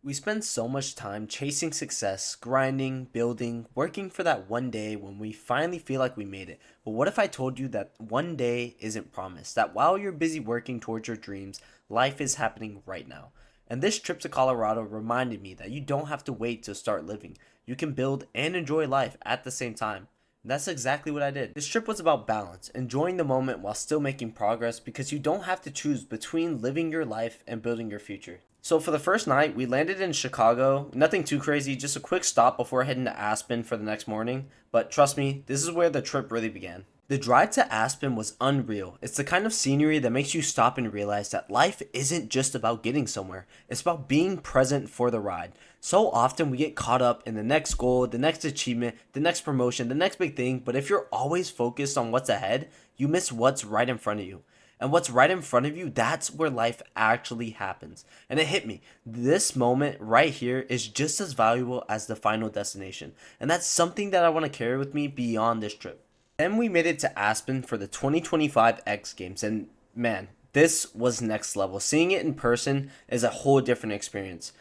We spend so much time chasing success, grinding, building, working for that one day when we finally feel like we made it. But what if I told you that one day isn't promised? That while you're busy working towards your dreams, life is happening right now. And this trip to Colorado reminded me that you don't have to wait to start living. You can build and enjoy life at the same time. And that's exactly what I did. This trip was about balance, enjoying the moment while still making progress because you don't have to choose between living your life and building your future. So for the first night, we landed in Chicago. Nothing too crazy, just a quick stop before heading to Aspen for the next morning. But trust me, this is where the trip really began. The drive to Aspen was unreal. It's the kind of scenery that makes you stop and realize that life isn't just about getting somewhere. It's about being present for the ride. So often we get caught up in the next goal, the next achievement, the next promotion, the next big thing. But if you're always focused on what's ahead, you miss what's right in front of you. And what's right in front of you, that's where life actually happens. And it hit me. This moment right here is just as valuable as the final destination. And that's something that I want to carry with me beyond this trip. Then we made it to Aspen for the 2025 X Games. And man, this was next level. Seeing it in person is a whole different experience.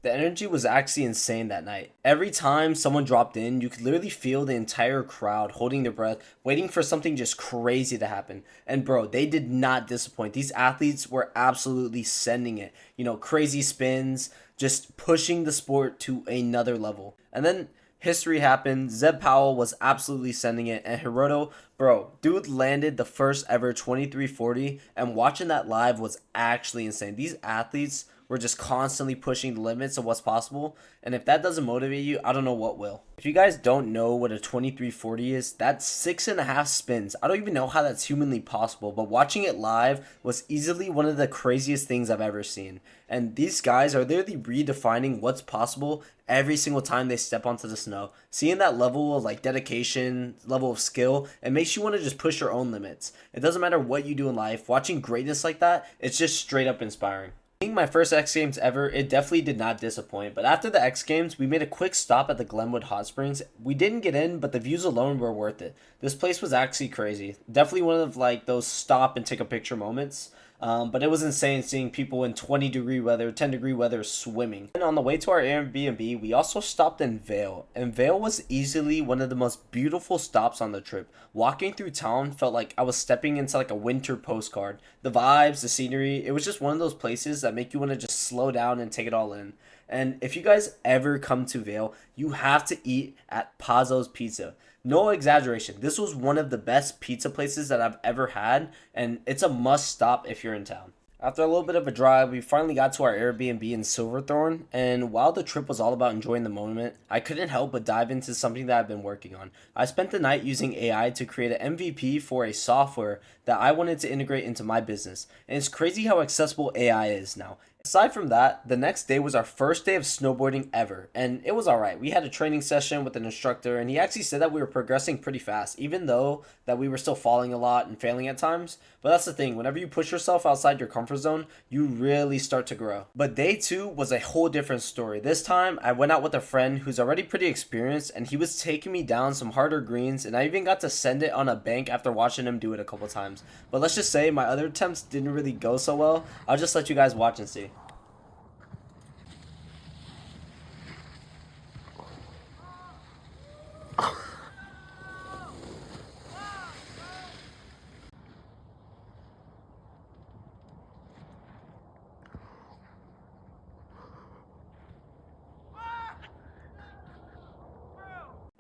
The energy was actually insane that night. Every time someone dropped in, you could literally feel the entire crowd holding their breath, waiting for something just crazy to happen. And bro, they did not disappoint. These athletes were absolutely sending it. Crazy spins, just pushing the sport to another level. And then history happened. Zeb Powell was absolutely sending it. And Hiroto, bro, dude landed the first ever 2340. And watching that live was actually insane. These athletes we're just constantly pushing the limits of what's possible. And if that doesn't motivate you, I don't know what will. If you guys don't know what a 2340 is, that's 6.5 spins. I don't even know how that's humanly possible, but watching it live was easily one of the craziest things I've ever seen. And these guys are literally redefining what's possible every single time they step onto the snow. Seeing that level of dedication, level of skill, it makes you want to just push your own limits. It doesn't matter what you do in life. Watching greatness like that, it's just straight up inspiring. Being my first X Games ever, it definitely did not disappoint. But after the X Games, we made a quick stop at the Glenwood Hot Springs. We didn't get in, but the views alone were worth it. This place was actually crazy. Definitely one of those stop and take a picture moments. But it was insane seeing people in 20-degree weather, 10-degree weather swimming. And on the way to our Airbnb, we also stopped in Vail. And Vail was easily one of the most beautiful stops on the trip. Walking through town felt like I was stepping into a winter postcard. The vibes, the scenery, it was just one of those places that make you want to just slow down and take it all in. And if you guys ever come to Vail, you have to eat at Pazzos Pizza. No exaggeration. This was one of the best pizza places that I've ever had, and it's a must stop if you're in town. After a little bit of a drive, we finally got to our Airbnb in Silverthorne, and while the trip was all about enjoying the moment, I couldn't help but dive into something that I've been working on. I spent the night using AI to create an MVP for a software that I wanted to integrate into my business, and it's crazy how accessible AI is now. Aside from that, the next day was our first day of snowboarding ever, and it was alright. We had a training session with an instructor, and he actually said that we were progressing pretty fast, even though that we were still falling a lot and failing at times. But that's the thing, whenever you push yourself outside your comfort zone, you really start to grow. But day 2 was a whole different story. This time, I went out with a friend who's already pretty experienced, and he was taking me down some harder greens, and I even got to send it on a bank after watching him do it a couple times. But let's just say my other attempts didn't really go so well. I'll just let you guys watch and see.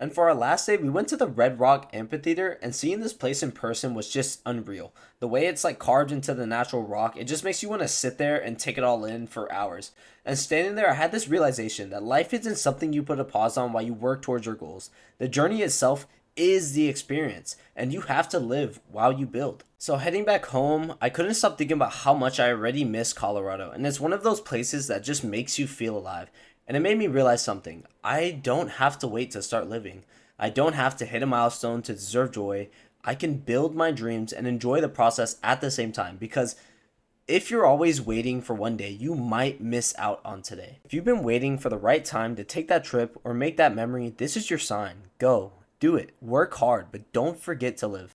And for our last day, we went to the Red Rock Amphitheater, and seeing this place in person was just unreal. The way it's carved into the natural rock, it just makes you want to sit there and take it all in for hours. And standing there, I had this realization that life isn't something you put a pause on while you work towards your goals. The journey itself is the experience, and you have to live while you build. So heading back home, I couldn't stop thinking about how much I already miss Colorado, and it's one of those places that just makes you feel alive. And it made me realize something. I don't have to wait to start living. I don't have to hit a milestone to deserve joy. I can build my dreams and enjoy the process at the same time, because if you're always waiting for one day, you might miss out on today. If you've been waiting for the right time to take that trip or make that memory, this is your sign. Go, do it, work hard, but don't forget to live.